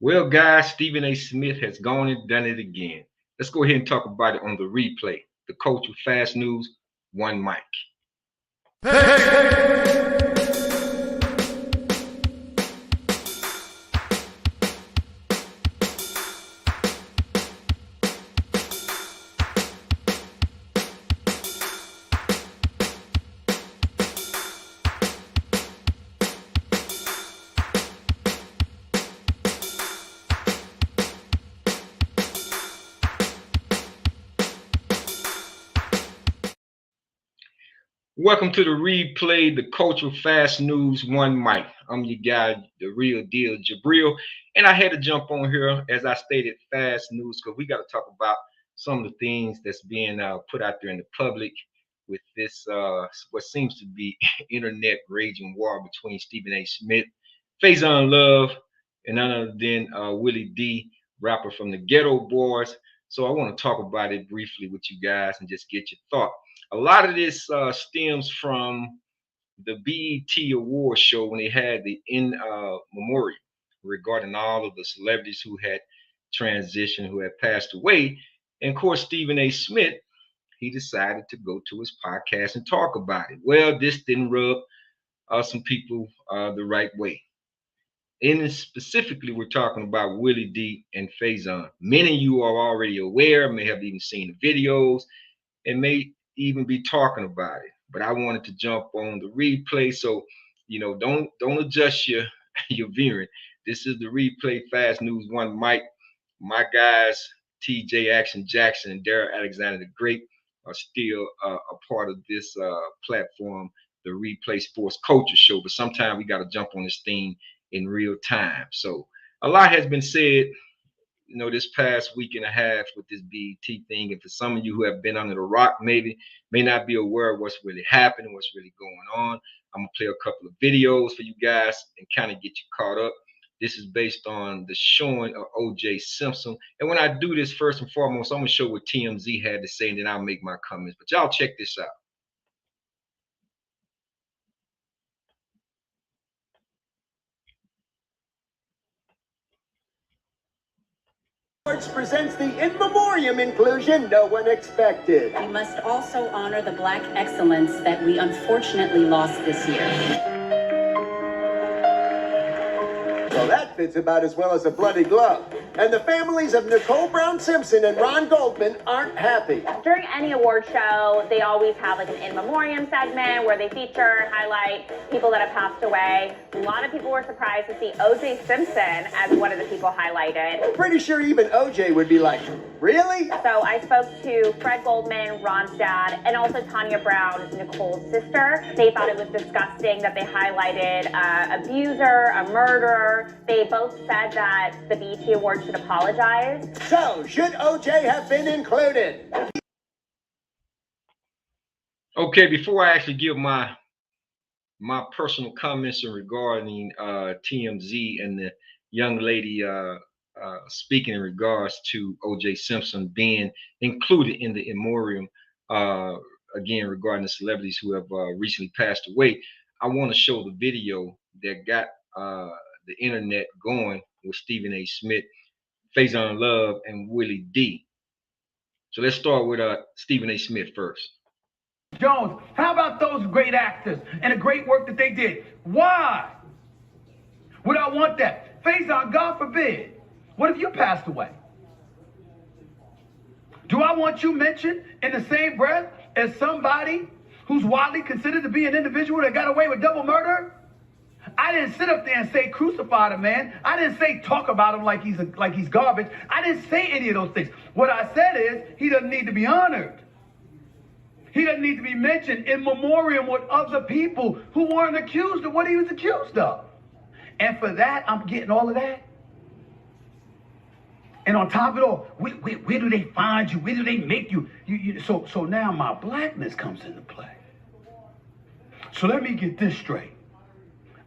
Well, guys, Stephen A. Smith has gone and done it again. Let's go ahead and talk about it on the replay. The coach with Fast News, one mic. Welcome to the replay, the coach with Fast News, one mic. I'm your guy, the real deal, Jabril. And I had to jump on here, as I stated, Fast News, because we got to talk about some of the things that's being put out there in the public with this, what seems to be internet raging war between Stephen A. Smith, Faison Love, and none other than Willie D, rapper from the Ghetto Boys. So I want to talk about it briefly with you guys and just get your thought. A lot of this stems from the BET Award show when they had the in memoriam regarding all of the celebrities who had transitioned, who had passed away. And of course, Stephen A. Smith, he decided to go to his podcast and talk about it. Well, this didn't rub some people the right way. And specifically, we're talking about Willie D and Faison. Many of you are already aware, may have even seen the videos, and may even be talking about it. But I wanted to jump on the replay, so don't adjust your your viewing. This is the replay, Fast News, one mic. My guys, TJ Action Jackson and Daryl Alexander the Great, are still a part of this platform, the Replay Sports Culture Show. But sometimes we got to jump on this thing in real time. So a lot has been said, this past week and a half with this BET thing. And for some of you who have been under the rock, maybe may not be aware of what's really happening, what's really going on. I'm gonna play a couple of videos for you guys and kind of get you caught up. This is based on the showing of O.J. Simpson. And when I do this, first and foremost, I'm gonna show what TMZ had to say, and then I'll make my comments. But y'all check this out. Presents the in memoriam inclusion no one expected. We must also honor the Black excellence that we unfortunately lost this year. Well, that fits about as well as a bloody glove. And the families of Nicole Brown Simpson and Ron Goldman aren't happy. During any award show, they always have like an in memoriam segment where they feature and highlight people that have passed away. A lot of people were surprised to see O.J. Simpson as one of the people highlighted. Pretty sure even O.J. would be like, really? So I spoke to Fred Goldman, Ron's dad, and also Tanya Brown, Nicole's sister. They thought it was disgusting that they highlighted an abuser, a murderer. They both said that the BET Awards should apologize. So, should O.J. have been included? Okay, before I actually give my personal comments regarding TMZ and the young lady speaking in regards to O.J. Simpson being included in the in memoriam, again, regarding the celebrities who have recently passed away, I want to show the video that got the internet going with Stephen A. Smith, Faison Love, and Willie D. So let's start with Stephen A. Smith first. Jones, how about those great actors and the great work that they did? Why would I want that? Faison, God forbid, what if you passed away? Do I want you mentioned in the same breath as somebody who's widely considered to be an individual that got away with double murder? I didn't sit up there and say crucify the man. I didn't say talk about him like he's garbage. I didn't say any of those things. What I said is he doesn't need to be honored. He doesn't need to be mentioned in memoriam with other people who weren't accused of what he was accused of. And for that, I'm getting all of that. And on top of it all, where do they find you? Where do they make you? So now my blackness comes into play. So let me get this straight.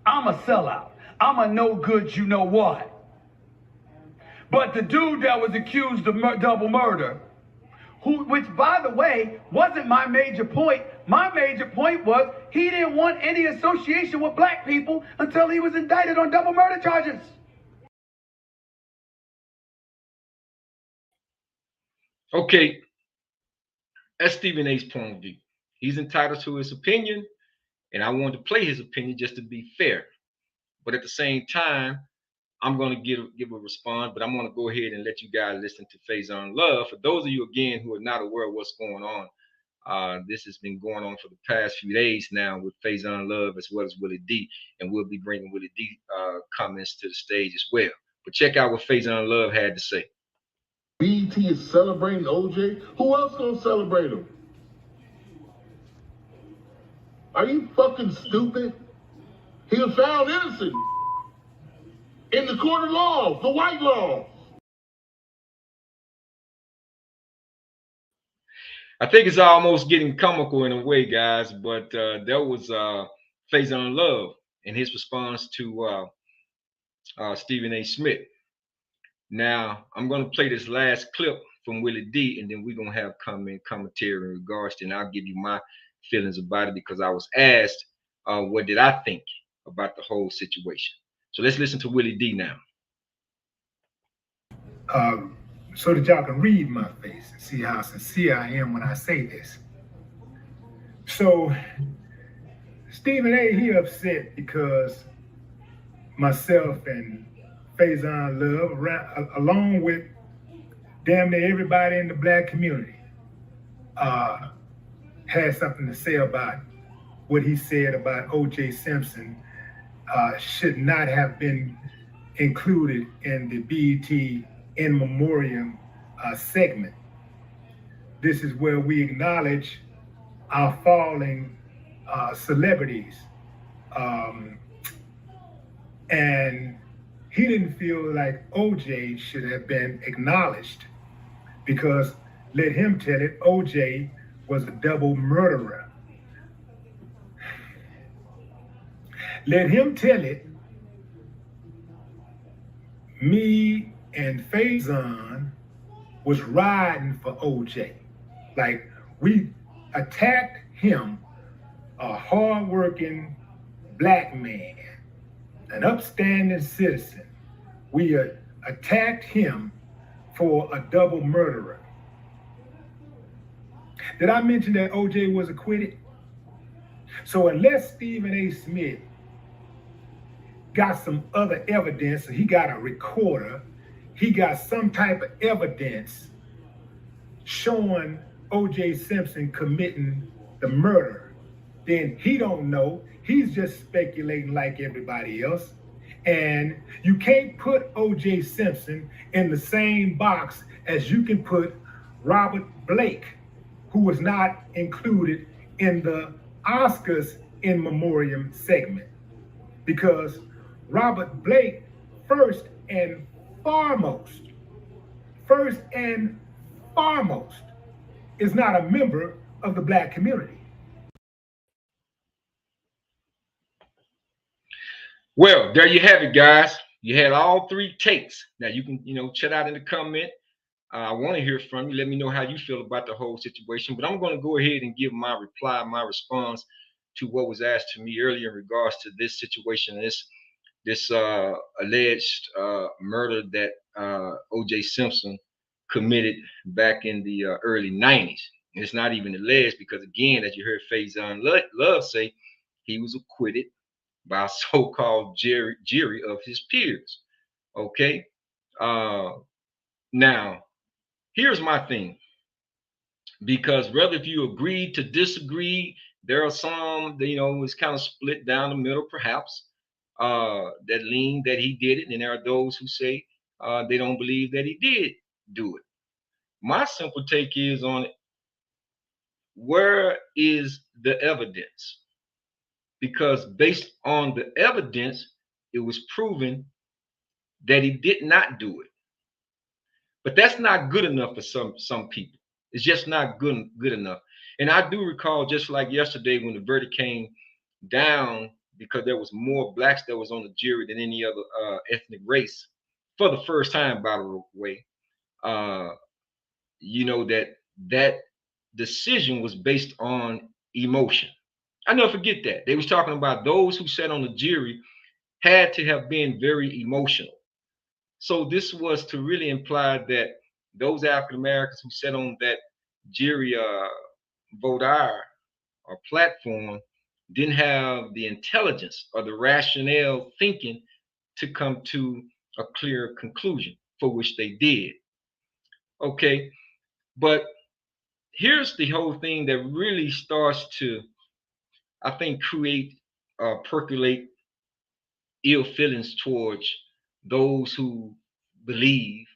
I'm a sellout. I'm a no good you know what. But the dude that was accused of double murder, which by the way, wasn't my major point. My major point was he didn't want any association with black people until he was indicted on double murder charges. Okay, that's Stephen A's point of view. He's entitled to his opinion, and I wanted to play his opinion just to be fair. But at the same time, I'm going to give a response, but I'm going to go ahead and let you guys listen to Faison Love. For those of you, again, who are not aware of what's going on, this has been going on for the past few days now with Faison Love as well as Willie D, and we'll be bringing Willie D comments to the stage as well. But check out what Faison Love had to say. BET is celebrating OJ. Who else gonna celebrate him? Are you fucking stupid? He was found innocent in the court of law, the white law. I think it's almost getting comical in a way, guys, but that was Faison Love and his response to Stephen A. Smith. Now, I'm going to play this last clip from Willie D, and then we're going to have commentary in regards to it, and I'll give you my feelings about it because I was asked what did I think about the whole situation. So let's listen to Willie D now. So that y'all can read my face and see how sincere I am when I say this. So Stephen A, he upset because myself and Faison Love, along with damn near everybody in the black community, had something to say about what he said about O.J. Simpson should not have been included in the BET in memoriam segment. This is where we acknowledge our falling celebrities. And he didn't feel like OJ should have been acknowledged because, let him tell it, OJ was a double murderer. Let him tell it, me and Faison was riding for OJ. Like, we attacked him, a hardworking black man, an upstanding citizen. We attacked him for a double murderer. Did I mention that OJ was acquitted? So unless Stephen A. Smith got some other evidence, he got a recorder, he got some type of evidence showing O.J. Simpson committing the murder, then he don't know. He's just speculating like everybody else. And you can't put O.J. Simpson in the same box as you can put Robert Blake, who was not included in the Oscars in memoriam segment. Because Robert Blake, first and foremost, is not a member of the black community. Well, there you have it, guys. You had all three takes. Now you can, chat out in the comment. I want to hear from you. Let me know how you feel about the whole situation. But I'm going to go ahead and give my reply, my response to what was asked to me earlier in regards to this situation, this alleged murder that O.J. Simpson committed back in the early 90s. And it's not even alleged because, again, as you heard Faison Love say, he was acquitted by a so-called jury of his peers. Okay? Now, here's my thing. Because whether if you agree to disagree, there are some, it's kind of split down the middle, perhaps, that lean that he did it. And there are those who say they don't believe that he did do it. My simple take is on it. Where is the evidence? Because based on the evidence, it was proven that he did not do it. But that's not good enough for some people. It's just not good enough. And I do recall, just like yesterday, when the verdict came down, because there was more blacks that was on the jury than any other ethnic race, for the first time, by the way, that decision was based on emotion. I never forget that. They was talking about those who sat on the jury had to have been very emotional. So this was to really imply that those African Americans who sat on that jury vote or platform didn't have the intelligence or the rationale thinking to come to a clear conclusion, for which they did. Okay, but here's the whole thing that really starts to, I think, create, percolate ill feelings towards those who believe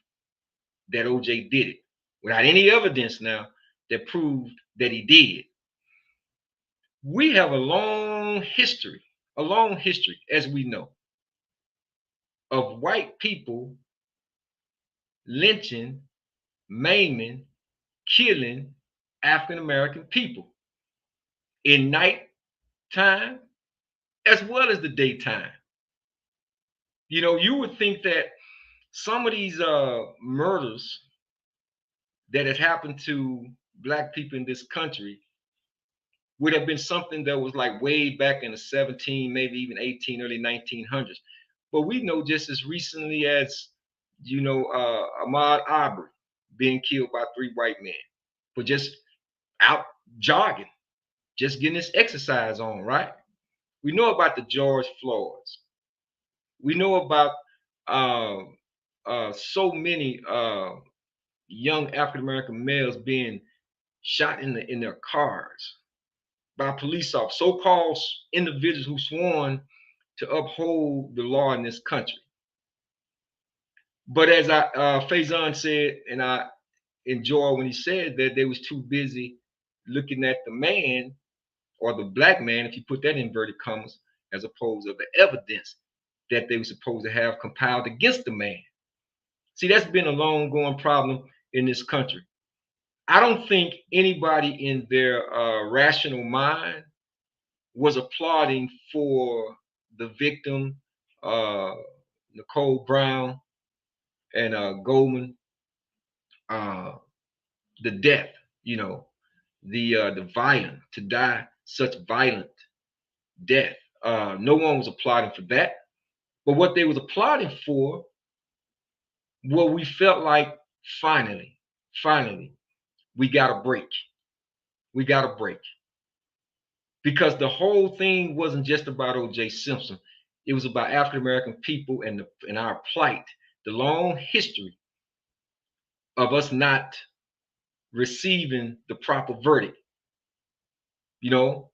that OJ did it without any evidence now that proved that he did. We have a long history, as we know, of white people lynching, maiming, killing African American people in nighttime as well as the daytime. You know, you would think that some of these murders that has happened to black people in this country would have been something that was like way back in the 17, maybe even 18, early 1900s. But we know just as recently as, Ahmaud Arbery being killed by 3 white men for just out jogging, just getting his exercise on, right? We know about the George Floyds. We know about so many young African American males being shot in their cars by police officers, so-called individuals who sworn to uphold the law in this country. But as Faison said, and I enjoy when he said that they was too busy looking at the man or the black man, if you put that in inverted commas, as opposed to the evidence that they were supposed to have compiled against the man. See, that's been a long-going problem in this country. I don't think anybody in their rational mind was applauding for the victim, Nicole Brown and Goldman, the death, the violent, to die such violent death. No one was applauding for that. But what they was applauding for, well, we felt like finally, we got a break. We got a break. Because the whole thing wasn't just about O.J. Simpson. It was about African American people and our plight, the long history of us not receiving the proper verdict. You know,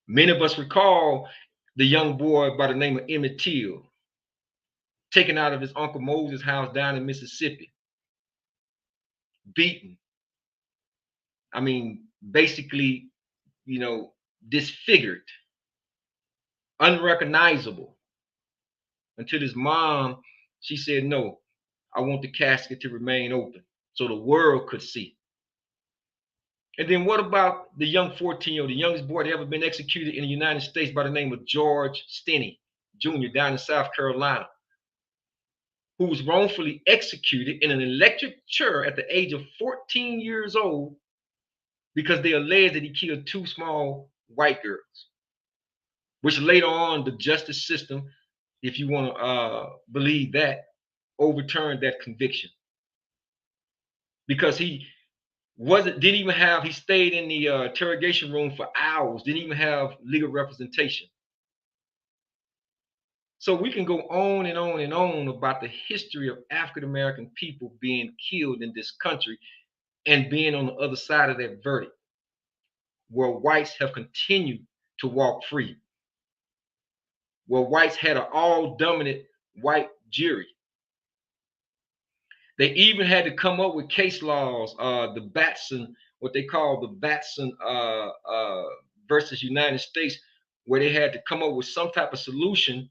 many of us recall the young boy by the name of Emmett Till, taken out of his Uncle Moses' house down in Mississippi, beaten. I mean, basically, disfigured, unrecognizable, until his mom, she said, no, I want the casket to remain open so the world could see. And then what about the young 14-year-old, the youngest boy that ever been executed in the United States, by the name of George Stinney Jr. down in South Carolina, who was wrongfully executed in an electric chair at the age of 14 years old because they alleged that he killed 2 small white girls, which later on the justice system, if you want to believe that, overturned that conviction because he stayed in the interrogation room for hours, didn't even have legal representation. So we can go on and on and on about the history of African American people being killed in this country and being on the other side of that verdict, where whites have continued to walk free, where whites had an all-dominant white jury. They even had to come up with case laws, the Batson, what they call the Batson versus United States, where they had to come up with some type of solution,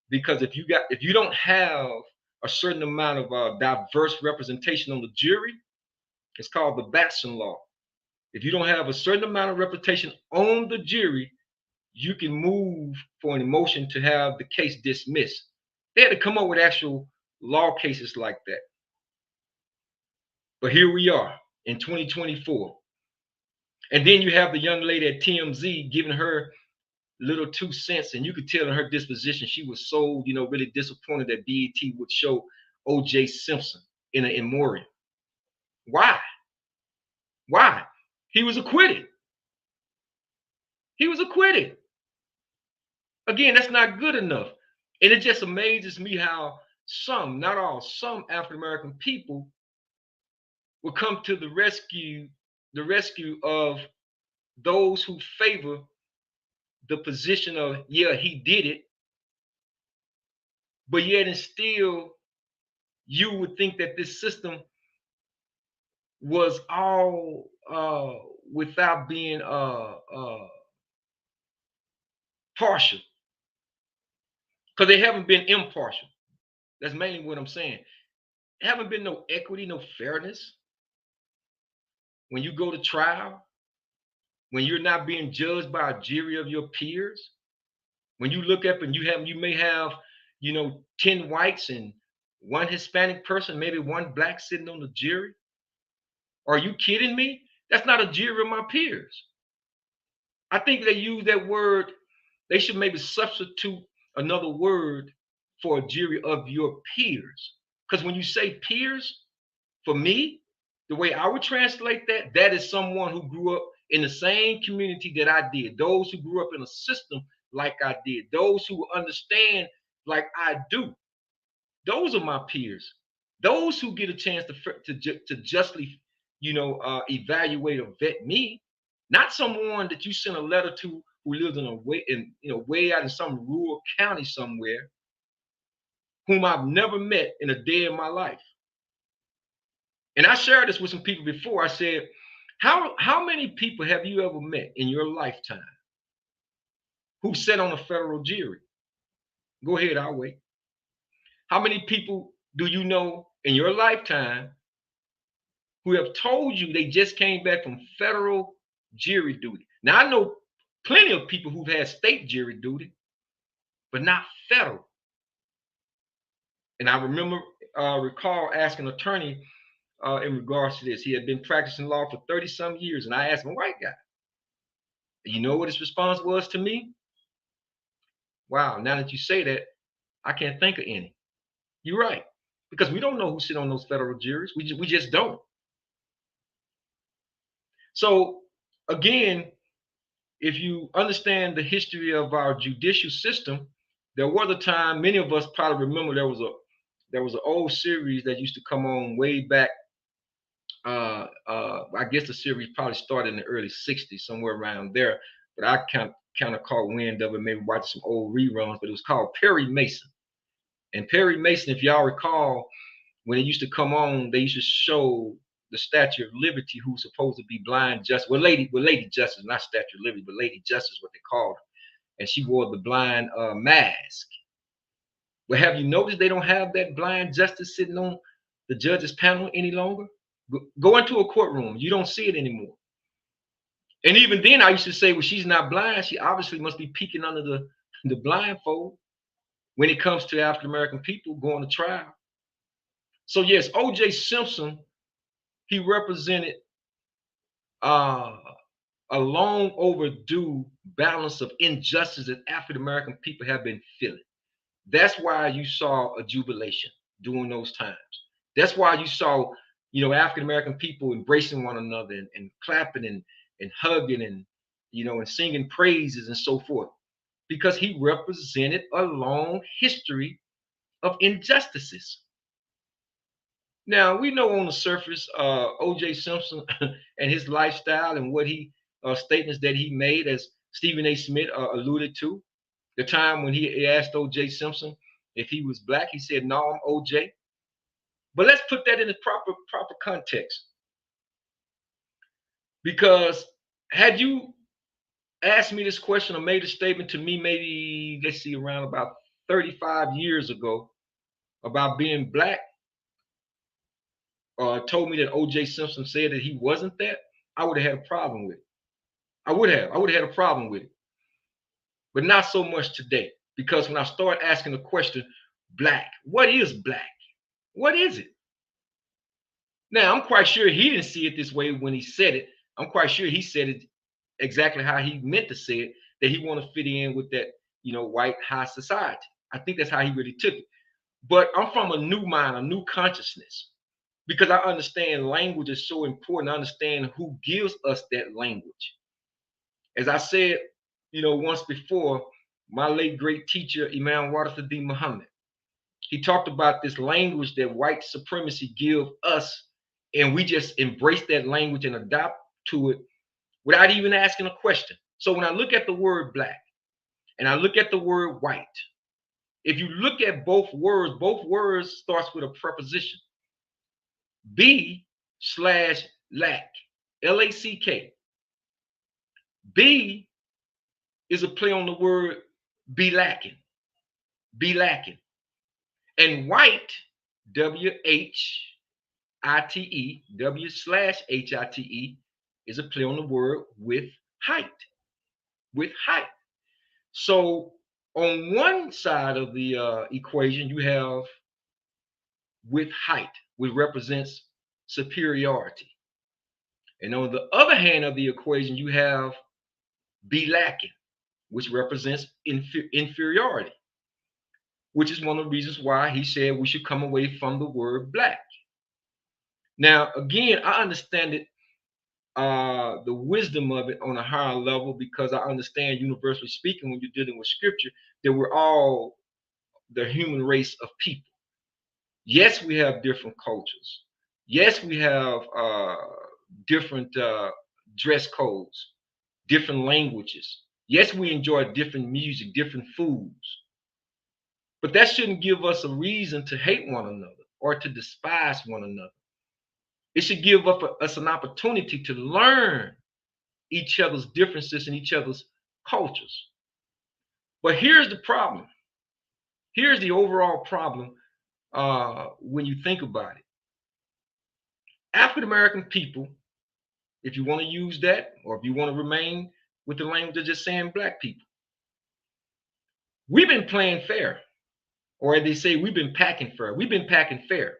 because if you don't have a certain amount of diverse representation on the jury, it's called the Batson law. If you don't have a certain amount of representation on the jury, you can move for an motion to have the case dismissed. They had to come up with actual law cases like that. But here we are in 2024. And then you have the young lady at TMZ giving her little 2 cents, and you could tell in her disposition she was so, really disappointed that BET would show O.J. Simpson in an memoriam. Why? Why? He was acquitted. He was acquitted. Again, that's not good enough. And it just amazes me how some, not all, some African American people will come to the rescue of those who favor the position of, yeah, he did it, but yet and still you would think that this system was all without being partial, because they haven't been impartial. That's mainly what I'm saying. There haven't been no equity, no fairness. When you go to trial, when you're not being judged by a jury of your peers, when you look up and you may have, 10 whites and one Hispanic person, maybe one black sitting on the jury. Are you kidding me? That's not a jury of my peers. I think they use that word. They should maybe substitute another word for a jury of your peers. Because when you say peers, for me, the way I would translate that, that is someone who grew up in the same community that I did. Those who grew up in a system like I did. Those who understand like I do. Those are my peers. Those who get a chance to justly, evaluate or vet me. Not someone that you send a letter to who lives way out in some rural county somewhere, whom I've never met in a day in my life. And I shared this with some people before. I said, how many people have you ever met in your lifetime who sat on a federal jury? Go ahead, I'll wait. How many people do you know in your lifetime who have told you they just came back from federal jury duty? Now, I know plenty of people who've had state jury duty, but not federal. And I recall asking an attorney in regards to this. He had been practicing law for 30 some years, and I asked him, a white guy. You know what his response was to me? Wow, now that you say that, I can't think of any. You're right, because we don't know who sit on those federal juries. We just don't. So again, if you understand the history of our judicial system, there was a time, many of us probably remember, there was an old series that used to come on way back. I guess the series probably started in the early 60s, somewhere around there. But I kind of caught wind of it, maybe watching some old reruns, but it was called Perry Mason. And Perry Mason, if y'all recall, when it used to come on, they used to show the Statue of Liberty, who's supposed to be blind justice. Lady Justice, not Statue of Liberty, but Lady Justice, what they called her. And she wore the blind mask. Well, have you noticed they don't have that blind justice sitting on the judge's panel any longer? Go into a courtroom, you don't see it anymore. And even then, I used to say, well, she's not blind. She obviously must be peeking under the blindfold when it comes to African American people going to trial. So yes, O.J. Simpson, he represented a long overdue balance of injustice that African American people have been feeling. That's why you saw a jubilation during those times. That's why you saw, African American people embracing one another and clapping and hugging and and singing praises and so forth, because he represented a long history of injustices. Now, we know on the surface, O.J. Simpson and his lifestyle and what he statements that he made, as Stephen A. Smith alluded to, the time when he asked O.J. Simpson if he was black, he said, "No, I'm O.J." But let's put that in the proper context. Because had you asked me this question or made a statement to me, maybe, let's see, around about 35 years ago about being black, or told me that O.J. Simpson said that he wasn't that, I would have had a problem with it. I would have had a problem with it. But not so much today. Because when I start asking the question, black, what is black? What is it? Now, I'm quite sure he didn't see it this way when he said it. I'm quite sure he said it exactly how he meant to say it, that he want to fit in with that, white high society. I think that's how he really took it. But I'm from a new mind, a new consciousness. because I understand language is so important. I understand who gives us that language. As I said, once before, my late great teacher, Imam Warathaddin Muhammad, he talked about this language that white supremacy give us, and we just embrace that language and adopt to it without even asking a question. So when I look at the word black and I look at the word white, if you look at both words starts with a preposition. B/lack, L-A-C-K. B is a play on the word be lacking. And white, W-H-I-T-E, W/HITE, is a play on the word with height. So on one side of the equation, you have with height, which represents superiority. And on the other hand of the equation, you have be lacking, which represents inferiority, which is one of the reasons why he said we should come away from the word black. Now, again, I understand it, the wisdom of it on a higher level, because I understand, universally speaking, when you're dealing with scripture, that we're all the human race of people. Yes, we have different cultures. Yes, we have different dress codes, different languages. Yes, we enjoy different music, different foods. But that shouldn't give us a reason to hate one another or to despise one another. It should give us an opportunity to learn each other's differences and each other's cultures. But here's the problem. Here's the overall problem when you think about it. African American people, if you want to use that, or if you want to remain with the language of just saying black people, we've been playing fair. Or as they say, we've been packing fair. We've been packing fair.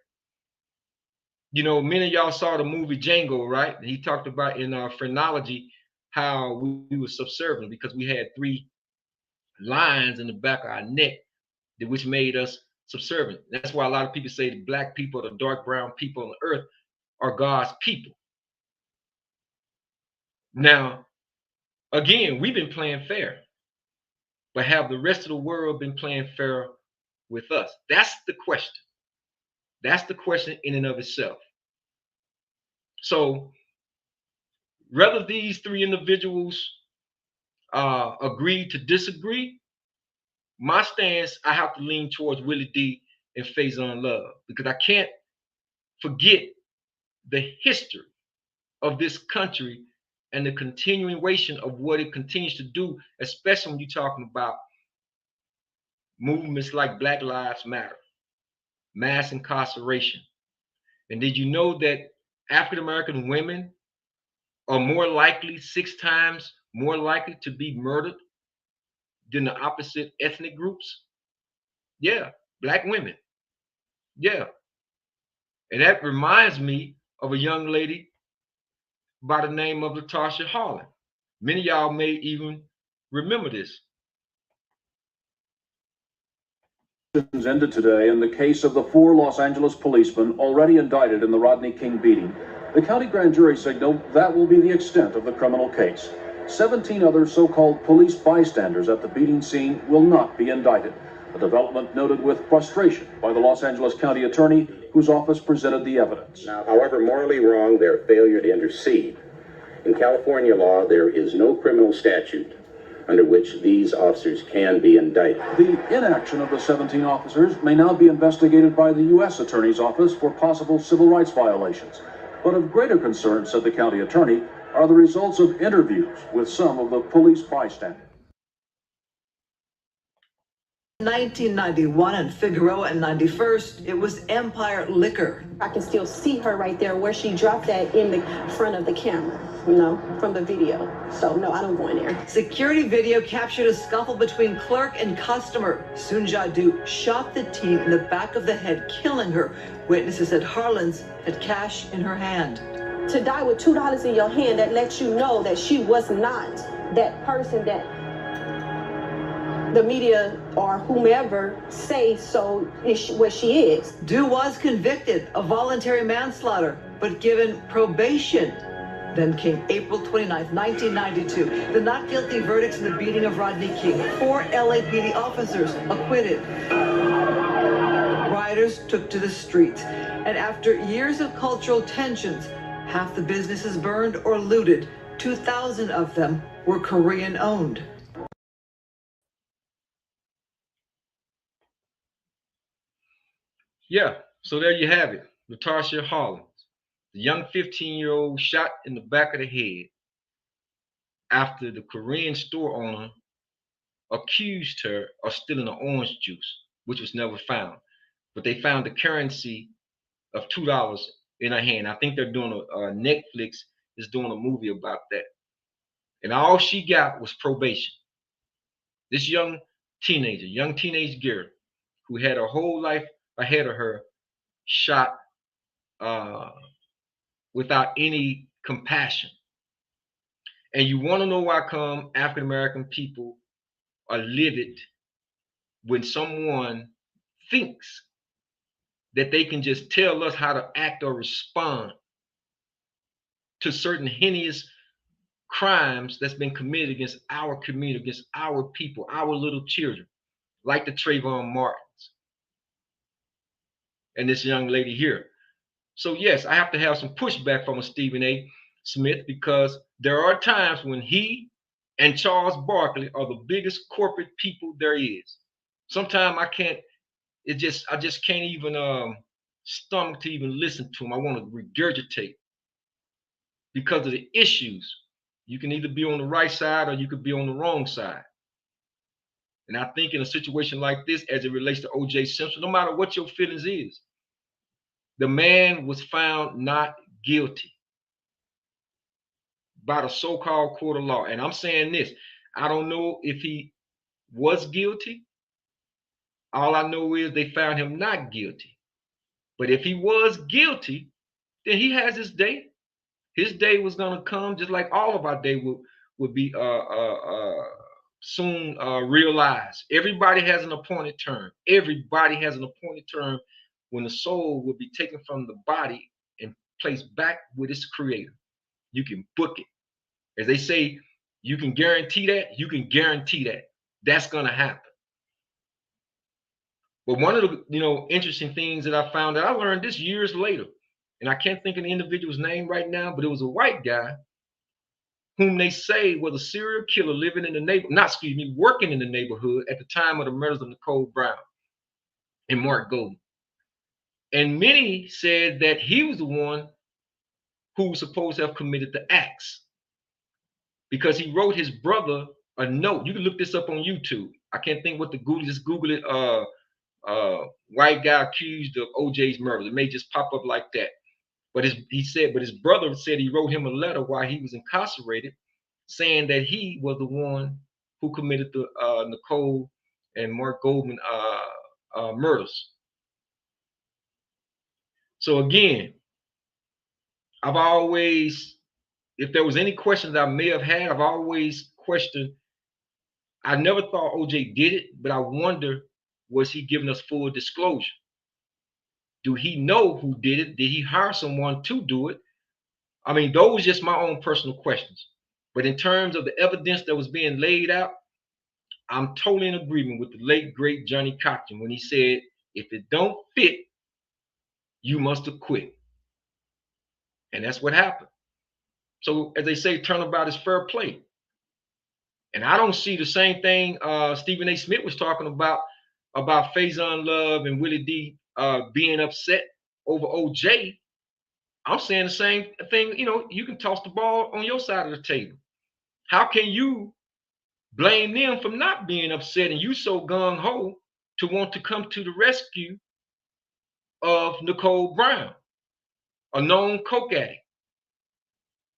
Many of y'all saw the movie Django, right? He talked about in phrenology how we were subservient because we had 3 lines in the back of our neck, which made us subservient. That's why a lot of people say the black people, the dark brown people on the earth are God's people. Now, again, we've been playing fair, but have the rest of the world been playing fair with us? That's the question. That's the question in and of itself. So whether these 3 individuals agree to disagree, my stance, I have to lean towards Willie D and Faison Love, because I can't forget the history of this country and the continuation of what it continues to do, especially when you're talking about movements like Black Lives Matter, mass incarceration. And did you know that African American women are more likely, 6 times more likely to be murdered than the opposite ethnic groups? Yeah, black women. Yeah. And that reminds me of a young lady by the name of Latasha Harlan. Many of y'all may even remember this. Ended today in the case of the 4 Los Angeles policemen already indicted in the Rodney King beating. The county grand jury signaled that will be the extent of the criminal case. 17 other so-called police bystanders at the beating scene will not be indicted. A development noted with frustration by the Los Angeles County Attorney, whose office presented the evidence. Now, however morally wrong their failure to intercede, in California law there is no criminal statute under which these officers can be indicted. The inaction of the 17 officers may now be investigated by the U.S. Attorney's Office for possible civil rights violations. But of greater concern, said the county attorney, are the results of interviews with some of the police bystanders. 1991 in Figueroa and 91st, it was Empire Liquor. I can still see her right there where she dropped that in the front of the camera, from the video. So no, I don't go in there. Security video captured a scuffle between clerk and customer. Sunjadu shot the teen in the back of the head, killing her. Witnesses said Harlan's had cash in her hand. To die with $2 in your hand, that lets you know that she was not that person that the media or whomever say so is what she is. Du was convicted of voluntary manslaughter, but given probation. Then came April 29th, 1992. The not guilty verdicts in the beating of Rodney King. 4 LAPD officers acquitted. Rioters took to the streets. And after years of cultural tensions, half the businesses burned or looted. 2,000 of them were Korean-owned. Yeah, so there you have it. Natasha Hollins, the young 15-year-old shot in the back of the head after the Korean store owner accused her of stealing an orange juice, which was never found. But they found the currency of $2 in her hand. I think they're doing Netflix is doing a movie about that. And all she got was probation. This young teenage girl who had her whole life ahead of her, shot without any compassion. And you want to know why come African American people are livid when someone thinks that they can just tell us how to act or respond to certain heinous crimes that's been committed against our community, against our people, our little children, like the Trayvon Martins and this young lady here. So yes, I have to have some pushback from a Stephen A. Smith, because there are times when he and Charles Barkley are the biggest corporate people there is. Sometimes I just can't even stomach to even listen to him. I want to regurgitate because of the issues. You can either be on the right side or you could be on the wrong side. And I think in a situation like this, as it relates to O.J. Simpson, no matter what your feelings is, the man was found not guilty by the so-called court of law. And I'm saying this, I don't know if he was guilty. All I know is they found him not guilty. But if he was guilty, then he has his day. His day was going to come, just like all of our day would be soon realized. Everybody has an appointed term. Everybody has an appointed term when the soul will be taken from the body and placed back with its creator. You can book it. As they say, you can guarantee that. You can guarantee that. That's going to happen. But one of the interesting things that I found, that I learned this years later, and I can't think of the individual's name right now, but it was a white guy whom they say was a serial killer living in the neighborhood, working in the neighborhood at the time of the murders of Nicole Brown and Mark Golden. And many said that he was the one who was supposed to have committed the acts, because he wrote his brother a note. You can look this up on YouTube. I can't think what the Google, just Google it. White guy accused of OJ's murder. It may just pop up like that. But his brother said he wrote him a letter while he was incarcerated, saying that he was the one who committed the Nicole and Mark Goldman murders. So again, I've always, if there was any questions I may have had, I've always questioned. I never thought OJ did it, but I wonder, was he giving us full disclosure? Do he know who did it? Did he hire someone to do it? I mean, those are just my own personal questions. But in terms of the evidence that was being laid out, I'm totally in agreement with the late, great Johnny Cochran when he said, if it don't fit, you must acquit. And that's what happened. So as they say, turnabout is fair play. And I don't see the same thing Stephen A. Smith was talking about Faison Love and Willie D being upset over OJ. I'm saying the same thing. You can toss the ball on your side of the table. How can you blame them for not being upset and you so gung-ho to want to come to the rescue of Nicole Brown, a known coke addict?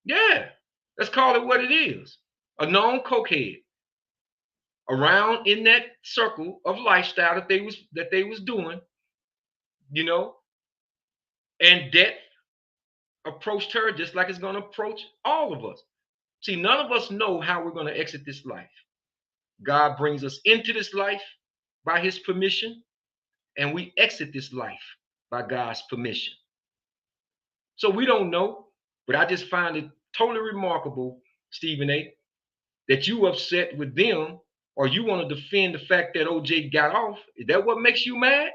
Yeah, let's call it what it is. A known cokehead around in that circle of lifestyle that they was doing, and death approached her just like it's going to approach all of us. See, none of us know how we're going to exit this life. God brings us into this life by his permission, and we exit this life by God's permission. So we don't know, but I just find it totally remarkable, Stephen A., that you upset with them, or you want to defend the fact that OJ got off. Is that what makes you mad?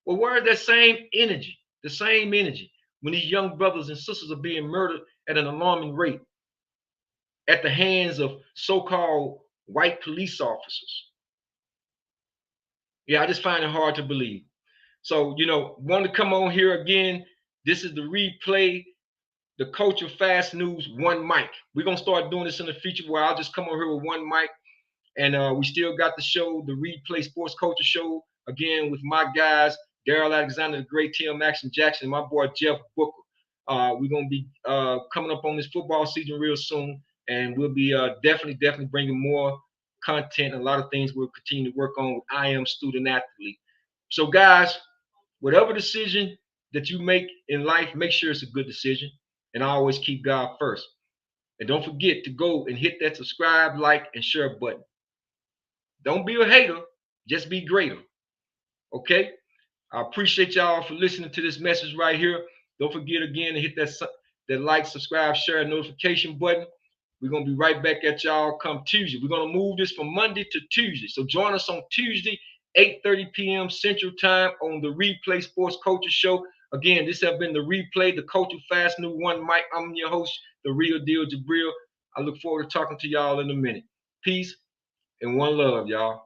Well, where is that same energy, the same energy, when these young brothers and sisters are being murdered at an alarming rate at the hands of so-called white police officers? Yeah, I just find it hard to believe. So, want to come on here again. This is the replay, the Culture Fast News, one mic. We're going to start doing this in the future where I'll just come over here with one mic. And we still got the show, the Replay Sports Culture Show, again, with my guys, Daryl Alexander, the great Tim Maxon Jackson, my boy Jeff Booker. We're going to be coming up on this football season real soon, and we'll be definitely bringing more content, a lot of things we'll continue to work on with I Am Student Athlete. So, guys, whatever decision that you make in life, make sure it's a good decision, and always keep God first. And don't forget to go and hit that subscribe, like, and share button. Don't be a hater, just be greater. Okay? I appreciate y'all for listening to this message right here. Don't forget again to hit that like, subscribe, share, and notification button. We're going to be right back at y'all come Tuesday. We're going to move this from Monday to Tuesday. So join us on Tuesday, 8:30 p.m. Central Time on the Replay Sports Culture Show. Again, this has been the Replay, the Culture Fast New One Mike. I'm your host, The Real Deal Jabril. I look forward to talking to y'all in a minute. Peace and one love, y'all.